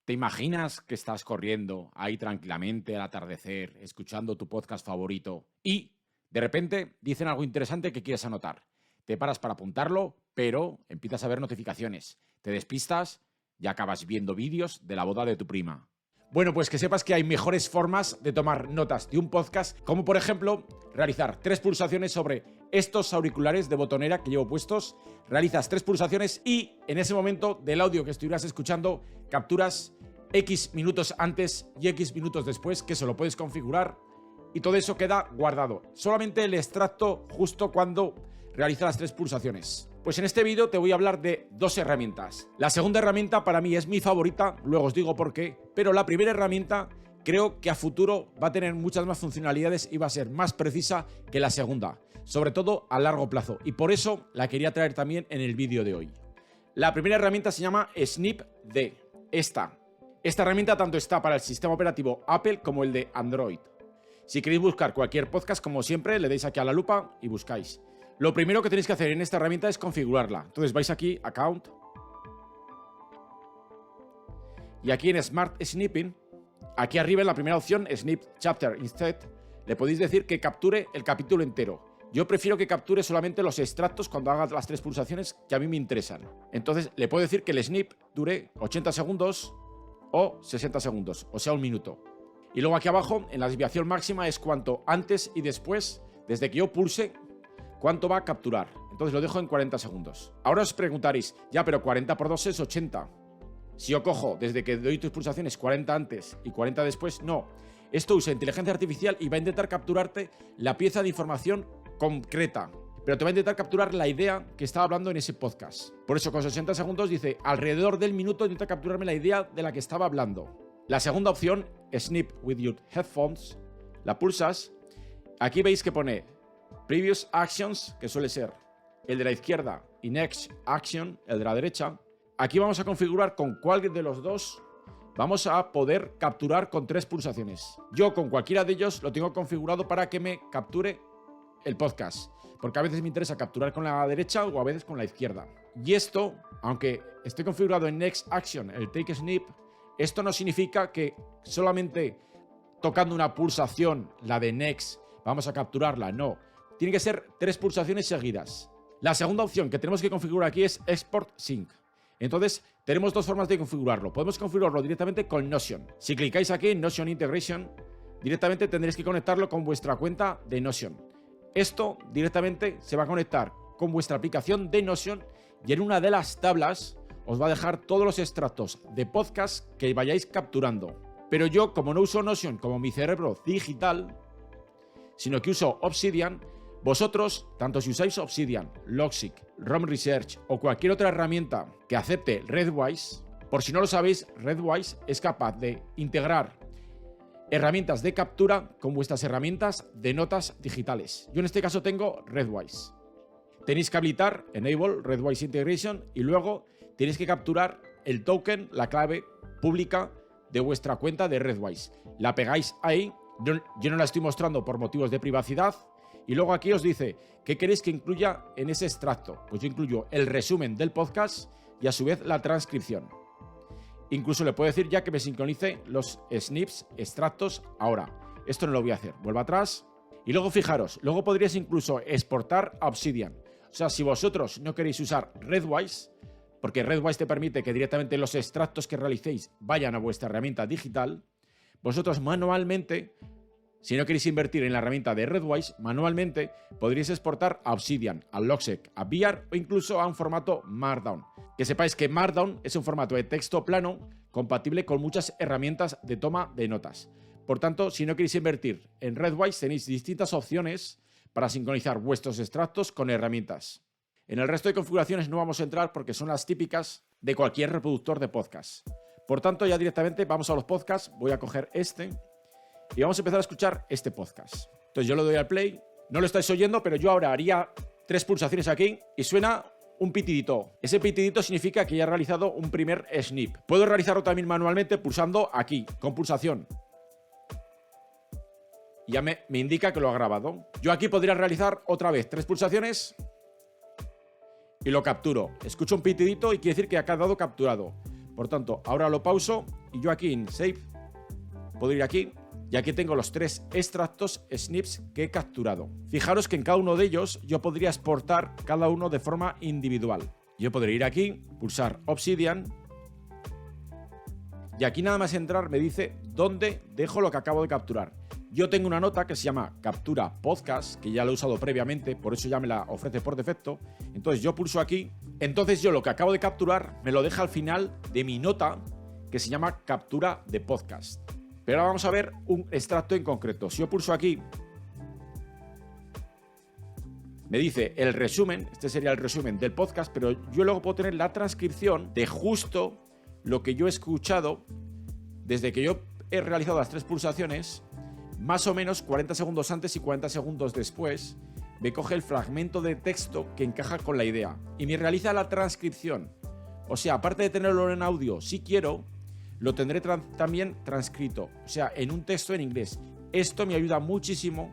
¿Te imaginas que estás corriendo ahí tranquilamente al atardecer, escuchando tu podcast favorito y de repente dicen algo interesante que quieres anotar? Te paras para apuntarlo, pero empiezas a ver notificaciones, te despistas y acabas viendo vídeos de la boda de tu prima. Bueno, pues que sepas que hay mejores formas de tomar notas de un podcast, como por ejemplo realizar 3 pulsaciones sobre estos auriculares de botonera que llevo puestos. Realizas 3 pulsaciones y en ese momento del audio que estuvieras escuchando capturas X minutos antes y X minutos después, que se lo puedes configurar y todo eso queda guardado. Solamente el extracto justo cuando realiza las 3 pulsaciones. Pues en este vídeo te voy a hablar de 2 herramientas. La segunda herramienta para mí es mi favorita, luego os digo por qué, pero la primera herramienta creo que a futuro va a tener muchas más funcionalidades y va a ser más precisa que la segunda, sobre todo a largo plazo, y por eso la quería traer también en el vídeo de hoy. La primera herramienta se llama SnipD. Esta herramienta tanto está para el sistema operativo Apple como el de Android. Si queréis buscar cualquier podcast, como siempre, le dais aquí a la lupa y buscáis. Lo primero que tenéis que hacer en esta herramienta es configurarla. Entonces vais aquí, Account, y aquí en Smart Snipping, aquí arriba en la primera opción, Snip Chapter Instead, le podéis decir que capture el capítulo entero. Yo prefiero que capture solamente los extractos cuando haga las 3 pulsaciones que a mí me interesan. Entonces le puedo decir que el snip dure 80 segundos o 60 segundos, o sea, 1 minuto. Y luego aquí abajo, en la desviación máxima, es cuánto antes y después, desde que yo pulse, cuánto va a capturar. Entonces lo dejo en 40 segundos. Ahora os preguntaréis, ya, pero 40 por 2 es 80. Si yo cojo desde que doy tus pulsaciones 40 antes y 40 después, no. Esto usa inteligencia artificial y va a intentar capturarte la pieza de información concreta, pero te va a intentar capturar la idea que estaba hablando en ese podcast. Por eso con 60 segundos dice, alrededor del minuto intenta capturarme la idea de la que estaba hablando. La segunda opción, Snip with your headphones, la pulsas. Aquí veis que pone Previous Actions, que suele ser el de la izquierda, y Next Action, el de la derecha. Aquí vamos a configurar con cuál de los dos vamos a poder capturar con 3 pulsaciones. Yo con cualquiera de ellos lo tengo configurado para que me capture el podcast, porque a veces me interesa capturar con la derecha o a veces con la izquierda. Y esto, aunque esté configurado en Next Action, el Take Snip, esto no significa que solamente tocando una pulsación, la de Next, vamos a capturarla. No, tiene que ser 3 pulsaciones seguidas. La segunda opción que tenemos que configurar aquí es Export Sync. Entonces, tenemos 2 formas de configurarlo. Podemos configurarlo directamente con Notion. Si clicáis aquí en Notion Integration, directamente tendréis que conectarlo con vuestra cuenta de Notion. Esto directamente se va a conectar con vuestra aplicación de Notion y en una de las tablas os va a dejar todos los extractos de podcast que vayáis capturando. Pero yo, como no uso Notion como mi cerebro digital, sino que uso Obsidian, vosotros, tanto si usáis Obsidian, Logseq, ROM Research o cualquier otra herramienta que acepte Redwise, por si no lo sabéis, Redwise es capaz de integrar herramientas de captura con vuestras herramientas de notas digitales. Yo en este caso tengo Redwise. Tenéis que habilitar Enable Redwise Integration y luego tenéis que capturar el token, la clave pública de vuestra cuenta de Redwise. La pegáis ahí. Yo no la estoy mostrando por motivos de privacidad. Y luego aquí os dice qué queréis que incluya en ese extracto. Pues yo incluyo el resumen del podcast y a su vez la transcripción. Incluso le puedo decir ya que me sincronice los snips, extractos, ahora. Esto no lo voy a hacer. Vuelvo atrás. Y luego fijaros, luego podríais incluso exportar a Obsidian. O sea, si vosotros no queréis usar Redwise, porque Redwise te permite que directamente los extractos que realicéis vayan a vuestra herramienta digital, vosotros manualmente, si no queréis invertir en la herramienta de Redwise, manualmente podríais exportar a Obsidian, a Logseq, a Bear o incluso a un formato Markdown. Que sepáis que Markdown es un formato de texto plano compatible con muchas herramientas de toma de notas. Por tanto, si no queréis invertir en Redwise, tenéis distintas opciones para sincronizar vuestros extractos con herramientas. En el resto de configuraciones no vamos a entrar porque son las típicas de cualquier reproductor de podcast. Por tanto, ya directamente vamos a los podcasts. Voy a coger este y vamos a empezar a escuchar este podcast. Entonces yo le doy al play. No lo estáis oyendo, pero yo ahora haría 3 pulsaciones aquí y suena un pitidito. Ese pitidito significa que ya he realizado un primer snip. Puedo realizarlo también manualmente pulsando aquí, con pulsación. Y ya me indica que lo ha grabado. Yo aquí podría realizar otra vez 3 pulsaciones y lo capturo. Escucho un pitidito y quiere decir que ha quedado capturado. Por tanto, ahora lo pauso y yo aquí en Save puedo ir aquí y aquí tengo los 3 extractos snips que he capturado. Fijaros que en cada uno de ellos yo podría exportar cada uno de forma individual. Yo podría ir aquí, pulsar Obsidian y aquí nada más entrar me dice dónde dejo lo que acabo de capturar. Yo tengo una nota que se llama Captura Podcast, que ya lo he usado previamente, por eso ya me la ofrece por defecto. Entonces yo pulso aquí, entonces yo lo que acabo de capturar me lo deja al final de mi nota que se llama Captura de Podcast. Pero ahora vamos a ver un extracto en concreto. Si yo pulso aquí, me dice el resumen, este sería el resumen del podcast, pero yo luego puedo tener la transcripción de justo lo que yo he escuchado desde que yo he realizado las 3 pulsaciones, más o menos 40 segundos antes y 40 segundos después, me coge el fragmento de texto que encaja con la idea y me realiza la transcripción. O sea, aparte de tenerlo en audio, si quiero, lo tendré también transcrito, o sea, en un texto en inglés. Esto me ayuda muchísimo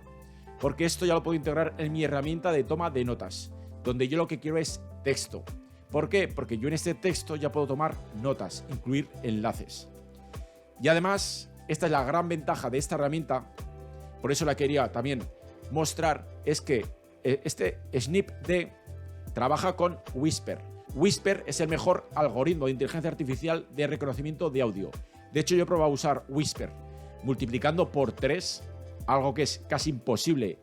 porque esto ya lo puedo integrar en mi herramienta de toma de notas, donde yo lo que quiero es texto. ¿Por qué? Porque yo en este texto ya puedo tomar notas, incluir enlaces. Y además, esta es la gran ventaja de esta herramienta, por eso la quería también mostrar, es que este SnipD trabaja con Whisper. Whisper es el mejor algoritmo de inteligencia artificial de reconocimiento de audio. De hecho, yo he probado a usar Whisper multiplicando por 3, algo que es casi imposible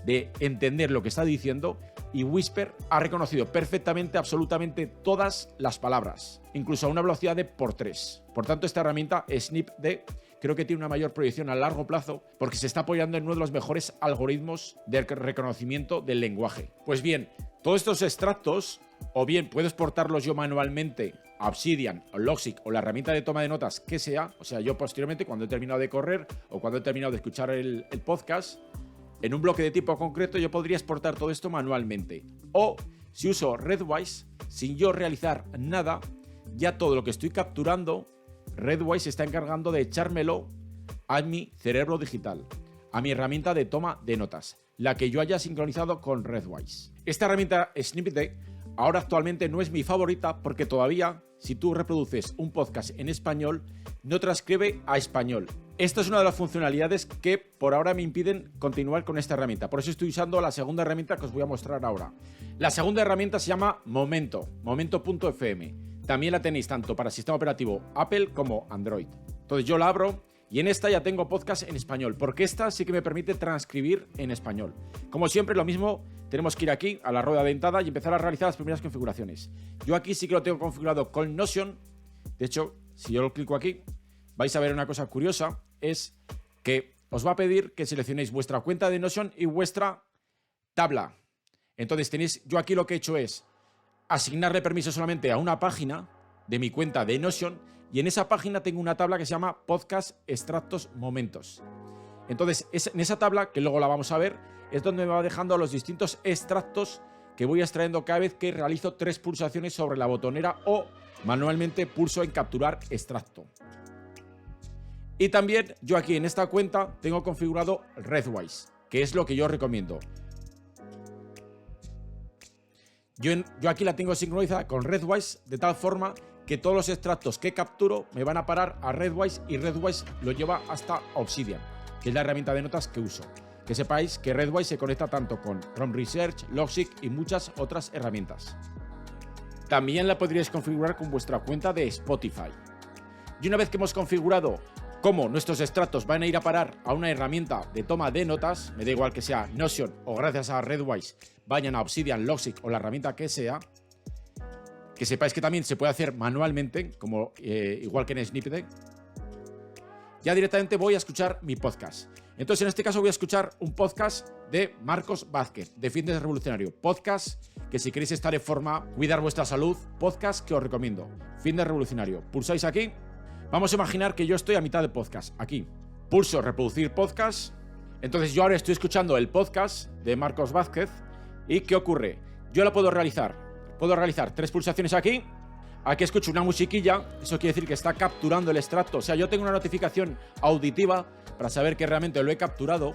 de entender lo que está diciendo, y Whisper ha reconocido perfectamente absolutamente todas las palabras, incluso a una velocidad de por 3. Por tanto, esta herramienta SnipD creo que tiene una mayor proyección a largo plazo porque se está apoyando en uno de los mejores algoritmos de reconocimiento del lenguaje. Pues bien, todos estos extractos, o bien puedo exportarlos yo manualmente a Obsidian o Logic o la herramienta de toma de notas que sea, o sea, yo posteriormente cuando he terminado de correr o cuando he terminado de escuchar el podcast, en un bloque de tipo concreto yo podría exportar todo esto manualmente. O si uso Redwise, sin yo realizar nada, ya todo lo que estoy capturando, Redwise se está encargando de echármelo a mi cerebro digital, a mi herramienta de toma de notas, la que yo haya sincronizado con Redwise. Esta herramienta SnipD ahora actualmente no es mi favorita porque todavía, si tú reproduces un podcast en español, no transcribe a español. Esta es una de las funcionalidades que por ahora me impiden continuar con esta herramienta. Por eso estoy usando la segunda herramienta que os voy a mostrar ahora. La segunda herramienta se llama Momento, momento.fm. También la tenéis tanto para sistema operativo Apple como Android. Entonces yo la abro y en esta ya tengo podcast en español, porque esta sí que me permite transcribir en español. Como siempre, lo mismo, tenemos que ir aquí a la rueda dentada y empezar a realizar las primeras configuraciones. Yo aquí sí que lo tengo configurado con Notion. De hecho, si yo lo clico aquí, vais a ver una cosa curiosa, es que os va a pedir que seleccionéis vuestra cuenta de Notion y vuestra tabla. Entonces tenéis, yo aquí lo que he hecho es asignarle permiso solamente a una página de mi cuenta de Notion y en esa página tengo una tabla que se llama Podcast Extractos Momentos. Entonces, en esa tabla, que luego la vamos a ver, es donde me va dejando los distintos extractos que voy extrayendo cada vez que realizo 3 pulsaciones sobre la botonera o manualmente pulso en capturar extracto. Y también yo aquí en esta cuenta tengo configurado Redwise, que es lo que yo recomiendo. Yo aquí la tengo sincronizada con Redwise de tal forma que todos los extractos que capturo me van a parar a Redwise y Redwise lo lleva hasta Obsidian, que es la herramienta de notas que uso. Que sepáis que Redwise se conecta tanto con Chrome Research, Logic y muchas otras herramientas. También la podríais configurar con vuestra cuenta de Spotify. Y una vez que hemos configurado cómo nuestros extractos van a ir a parar a una herramienta de toma de notas, me da igual que sea Notion o gracias a Redwise vayan a Obsidian, Logic o la herramienta que sea, que sepáis que también se puede hacer manualmente, como igual que en SnipD, ya directamente voy a escuchar mi podcast. Entonces en este caso voy a escuchar un podcast de Marcos Vázquez, de Fitness Revolucionario. Podcast que si queréis estar en forma, cuidar vuestra salud, podcast que os recomiendo. Fitness Revolucionario. Pulsáis aquí. Vamos a imaginar que yo estoy a mitad de podcast. Aquí. Pulso reproducir podcast. Entonces yo ahora estoy escuchando el podcast de Marcos Vázquez. ¿Y qué ocurre? Yo la puedo realizar. Puedo realizar 3 pulsaciones aquí. Aquí escucho una musiquilla. Eso quiere decir que está capturando el extracto. O sea, yo tengo una notificación auditiva para saber que realmente lo he capturado.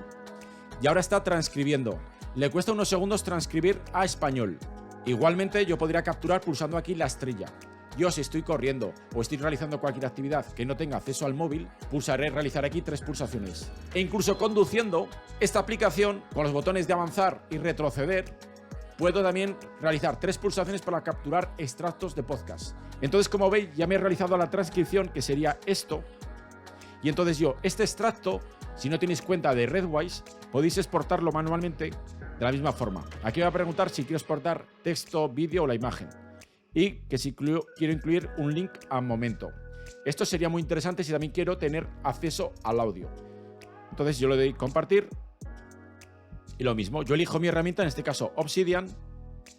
Y ahora está transcribiendo. Le cuesta unos segundos transcribir a español. Igualmente yo podría capturar pulsando aquí la estrella. Yo, si estoy corriendo o estoy realizando cualquier actividad que no tenga acceso al móvil, pulsaré realizar aquí 3 pulsaciones. E incluso conduciendo, esta aplicación, con los botones de avanzar y retroceder, puedo también realizar 3 pulsaciones para capturar extractos de podcast. Entonces, como veis, ya me he realizado la transcripción, que sería esto. Y entonces yo, este extracto, si no tenéis cuenta de Redwise, podéis exportarlo manualmente de la misma forma. Aquí voy a preguntar si quiero exportar texto, vídeo o la imagen. Y que si quiero incluir un link a momento. Esto sería muy interesante si también quiero tener acceso al audio. Entonces yo le doy compartir. Y lo mismo, yo elijo mi herramienta, en este caso Obsidian.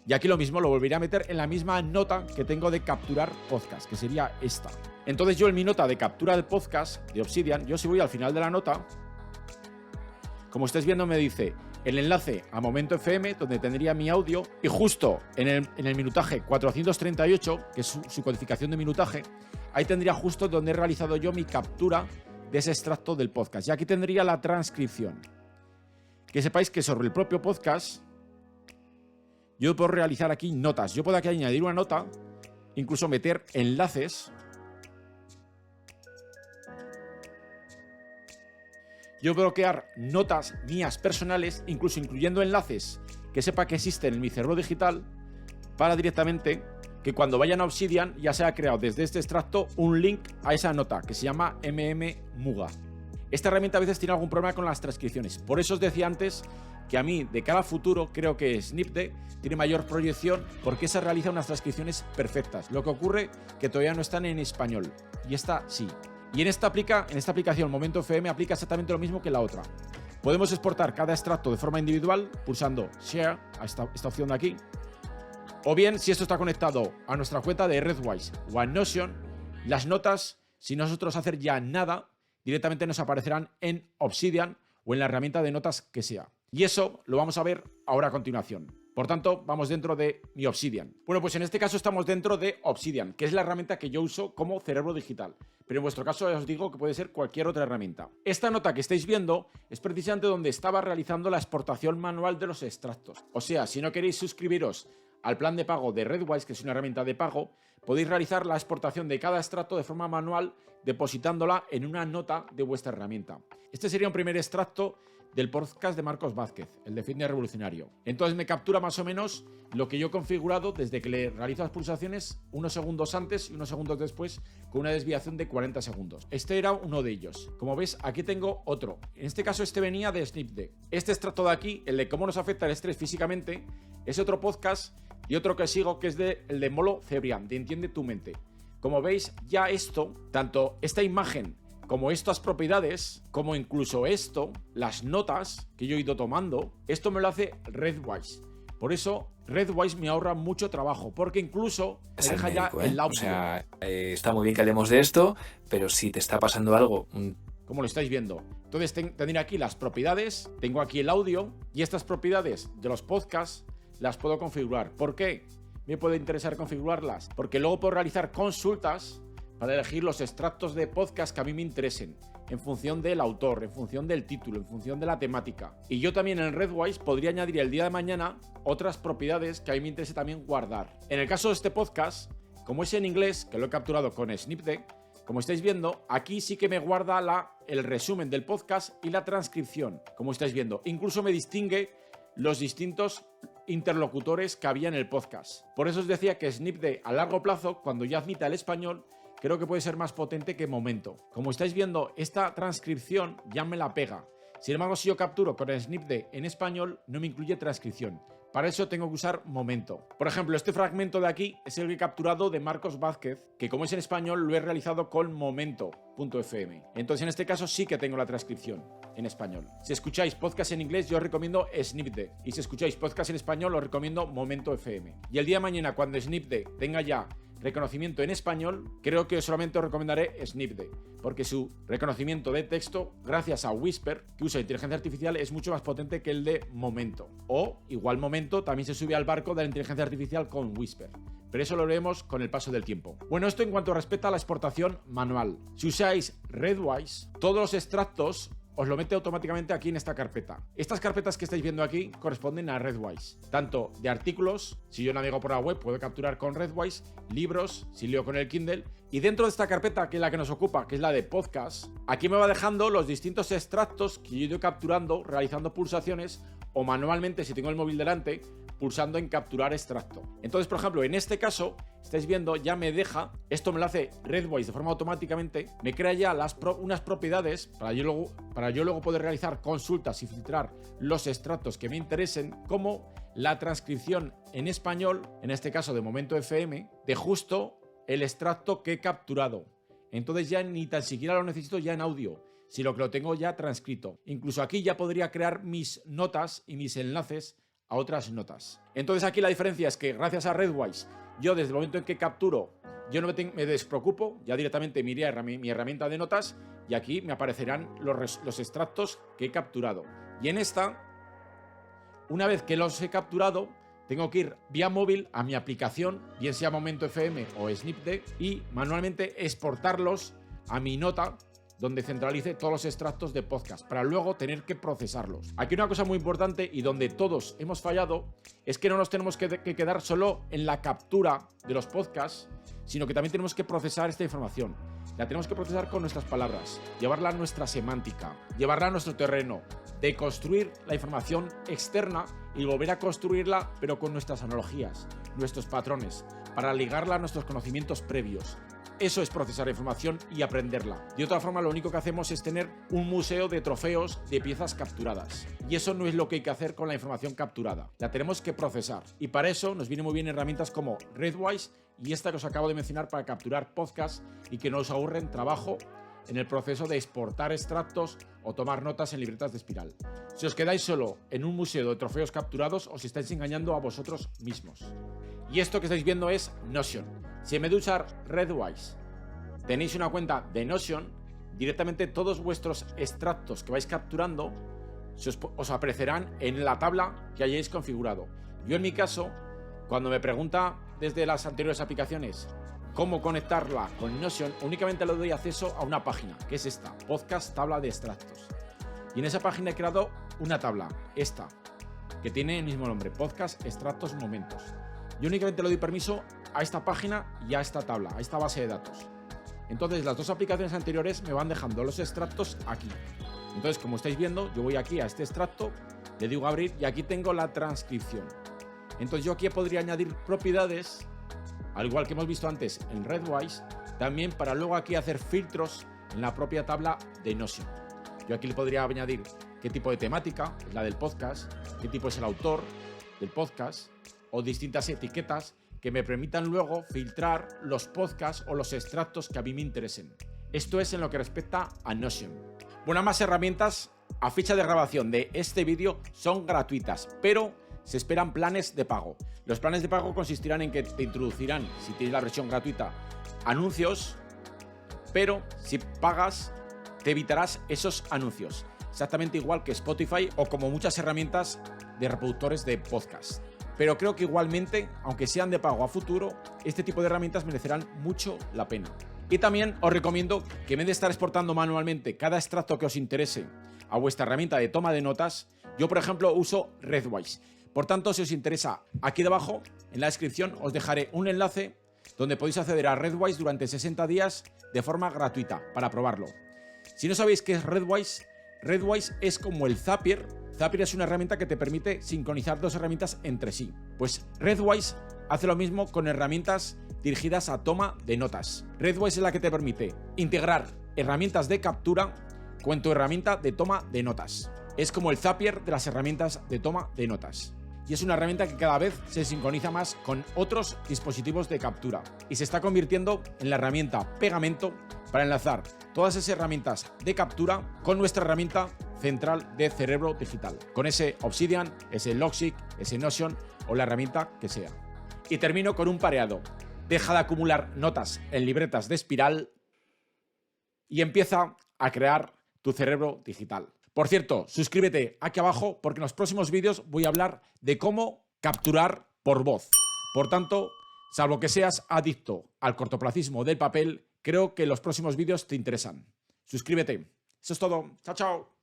Y aquí lo mismo, lo volveré a meter en la misma nota que tengo de capturar podcast, que sería esta. Entonces yo en mi nota de captura del podcast de Obsidian, yo si voy al final de la nota, como estáis viendo me dice el enlace a Momento FM, donde tendría mi audio, y justo en el minutaje 438, que es su codificación de minutaje, ahí tendría justo donde he realizado yo mi captura de ese extracto del podcast. Y aquí tendría la transcripción. Que sepáis que sobre el propio podcast yo puedo realizar aquí notas. Yo puedo aquí añadir una nota, incluso meter enlaces. Yo puedo crear notas mías personales, incluso incluyendo enlaces que sepa que existen en mi cerebro digital, para directamente que cuando vayan a Obsidian ya se ha creado desde este extracto un link a esa nota que se llama MMMuga. Esta herramienta a veces tiene algún problema con las transcripciones. Por eso os decía antes que a mí, de cara a futuro, creo que Snipd tiene mayor proyección porque se realiza unas transcripciones perfectas. Lo que ocurre que todavía no están en español. Y esta sí. Y en esta aplicación Momento FM aplica exactamente lo mismo que la otra. Podemos exportar cada extracto de forma individual pulsando Share, a esta opción de aquí. O bien, si esto está conectado a nuestra cuenta de Redwise o a Notion, las notas, sin nosotros hacer ya nada, directamente nos aparecerán en Obsidian o en la herramienta de notas que sea. Y eso lo vamos a ver ahora a continuación. Por tanto, vamos dentro de mi Obsidian. Bueno, pues en este caso estamos dentro de Obsidian, que es la herramienta que yo uso como cerebro digital. Pero en vuestro caso ya os digo que puede ser cualquier otra herramienta. Esta nota que estáis viendo es precisamente donde estaba realizando la exportación manual de los extractos. O sea, si no queréis suscribiros al plan de pago de Redwise, que es una herramienta de pago, podéis realizar la exportación de cada extracto de forma manual, depositándola en una nota de vuestra herramienta. Este sería un primer extracto del podcast de Marcos Vázquez, el de Fitness Revolucionario. Entonces me captura más o menos lo que yo he configurado desde que le realizo las pulsaciones unos segundos antes y unos segundos después, con una desviación de 40 segundos. Este era uno de ellos. Como veis, aquí tengo otro. En este caso este venía de Snipd. Este extracto de aquí, el de cómo nos afecta el estrés físicamente, es otro podcast y otro que sigo, que es el de Molo Cebrián, de Entiende tu mente. Como veis, ya esto, tanto esta imagen como estas propiedades, como incluso esto, las notas que yo he ido tomando, esto me lo hace Redwise. Por eso Redwise me ahorra mucho trabajo, porque incluso me deja ya el audio. O sea, está muy bien que hablemos de esto, pero si te está pasando algo... Como lo estáis viendo. Entonces tendré aquí las propiedades, tengo aquí el audio, y estas propiedades de los podcasts las puedo configurar. ¿Por qué me puede interesar configurarlas? Porque luego puedo realizar consultas para elegir los extractos de podcast que a mí me interesen, en función del autor, en función del título, en función de la temática. Y yo también en Redwise podría añadir el día de mañana otras propiedades que a mí me interese también guardar. En el caso de este podcast, como es en inglés, que lo he capturado con Snipd, como estáis viendo, aquí sí que me guarda el resumen del podcast y la transcripción, como estáis viendo. Incluso me distingue los distintos interlocutores que había en el podcast. Por eso os decía que Snipd a largo plazo, cuando ya admita el español, creo que puede ser más potente que Momento. Como estáis viendo, esta transcripción ya me la pega. Sin embargo, si yo capturo con Snipd en español, no me incluye transcripción. Para eso tengo que usar Momento. Por ejemplo, este fragmento de aquí es el que he capturado de Marcos Vázquez, que como es en español, lo he realizado con Momento.fm. Entonces, en este caso sí que tengo la transcripción en español. Si escucháis podcast en inglés, yo os recomiendo Snipd. Y si escucháis podcast en español, os recomiendo Momento.fm. Y el día de mañana, cuando Snipd tenga ya reconocimiento en español, creo que solamente os recomendaré Snipd, porque su reconocimiento de texto, gracias a Whisper, que usa inteligencia artificial, es mucho más potente que el de Momento. O, igual Momento también se sube al barco de la inteligencia artificial con Whisper. Pero eso lo veremos con el paso del tiempo. Bueno, esto en cuanto respecta a la exportación manual. Si usáis Redwise, todos los extractos os lo mete automáticamente aquí en esta carpeta. Estas carpetas que estáis viendo aquí corresponden a Readwise, tanto de artículos, si yo navego por la web puedo capturar con Readwise, libros, si leo con el Kindle, y dentro de esta carpeta, que es la que nos ocupa, que es la de podcast, aquí me va dejando los distintos extractos que yo he ido capturando, realizando pulsaciones, o manualmente, si tengo el móvil delante, pulsando en capturar extracto. Entonces, por ejemplo, en este caso, estáis viendo, ya me deja, esto me lo hace Readwise de forma automáticamente, me crea ya unas propiedades para yo luego poder realizar consultas y filtrar los extractos que me interesen, como la transcripción en español, en este caso de Momento FM, de justo el extracto que he capturado. Entonces ya ni tan siquiera lo necesito ya en audio, sino que lo tengo ya transcrito. Incluso aquí ya podría crear mis notas y mis enlaces a otras notas. Entonces aquí la diferencia es que gracias a Readwise, yo desde el momento en que capturo, yo no me despreocupo, ya directamente me iré a mi herramienta de notas y aquí me aparecerán los extractos que he capturado. Y en esta, una vez que los he capturado, tengo que ir vía móvil a mi aplicación, bien sea Momento FM o Snipd, y manualmente exportarlos a mi nota, donde centralice todos los extractos de podcast, para luego tener que procesarlos. Aquí una cosa muy importante y donde todos hemos fallado es que no nos tenemos que quedar solo en la captura de los podcasts, sino que también tenemos que procesar esta información. La tenemos que procesar con nuestras palabras, llevarla a nuestra semántica, llevarla a nuestro terreno, de construir la información externa y volver a construirla, pero con nuestras analogías, nuestros patrones, para ligarla a nuestros conocimientos previos. Eso es procesar información y aprenderla. De otra forma, lo único que hacemos es tener un museo de trofeos de piezas capturadas. Y eso no es lo que hay que hacer con la información capturada. La tenemos que procesar. Y para eso nos vienen muy bien herramientas como Readwise y esta que os acabo de mencionar para capturar podcasts y que no os ahorren trabajo en el proceso de exportar extractos o tomar notas en libretas de espiral. Si os quedáis solo en un museo de trofeos capturados, os estáis engañando a vosotros mismos. Y esto que estáis viendo es Notion. Si en vez de usar Readwise tenéis una cuenta de Notion, directamente todos vuestros extractos que vais capturando os aparecerán en la tabla que hayáis configurado. Yo en mi caso, cuando me pregunta desde las anteriores aplicaciones cómo conectarla con Notion, únicamente le doy acceso a una página, que es esta, Podcast Tabla de Extractos. Y en esa página he creado una tabla, esta, que tiene el mismo nombre, Podcast Extractos Momentos. Yo únicamente le doy permiso a esta página y a esta tabla, a esta base de datos. Entonces las dos aplicaciones anteriores me van dejando los extractos aquí. Entonces, como estáis viendo, yo voy aquí a este extracto, le digo abrir y aquí tengo la transcripción. Entonces yo aquí podría añadir propiedades, al igual que hemos visto antes en Readwise, también para luego aquí hacer filtros en la propia tabla de Notion. Yo aquí le podría añadir qué tipo de temática es la del podcast, qué tipo es el autor del podcast, o distintas etiquetas que me permitan luego filtrar los podcasts o los extractos que a mí me interesen. Esto es en lo que respecta a Notion. Bueno, más herramientas a ficha de grabación de este vídeo son gratuitas, pero se esperan planes de pago. Los planes de pago consistirán en que te introducirán, si tienes la versión gratuita, anuncios, pero si pagas te evitarás esos anuncios. Exactamente igual que Spotify o como muchas herramientas de reproductores de podcast. Pero creo que igualmente, aunque sean de pago a futuro, este tipo de herramientas merecerán mucho la pena. Y también os recomiendo que en vez de estar exportando manualmente cada extracto que os interese a vuestra herramienta de toma de notas, yo por ejemplo uso Readwise. Por tanto, si os interesa, aquí debajo en la descripción os dejaré un enlace donde podéis acceder a Readwise durante 60 días de forma gratuita para probarlo. Si no sabéis qué es Readwise, Readwise es como el Zapier. Zapier es una herramienta que te permite sincronizar dos herramientas entre sí. Pues Readwise hace lo mismo con herramientas dirigidas a toma de notas. Readwise es la que te permite integrar herramientas de captura con tu herramienta de toma de notas. Es como el Zapier de las herramientas de toma de notas. Y es una herramienta que cada vez se sincroniza más con otros dispositivos de captura y se está convirtiendo en la herramienta pegamento para enlazar todas esas herramientas de captura con nuestra herramienta central de cerebro digital, con ese Obsidian, ese Logseq, ese Notion o la herramienta que sea. Y termino con un pareado. Deja de acumular notas en libretas de espiral y empieza a crear tu cerebro digital. Por cierto, suscríbete aquí abajo porque en los próximos vídeos voy a hablar de cómo capturar por voz. Por tanto, salvo que seas adicto al cortoplacismo del papel, creo que los próximos vídeos te interesan. Suscríbete. Eso es todo. Chao, chao.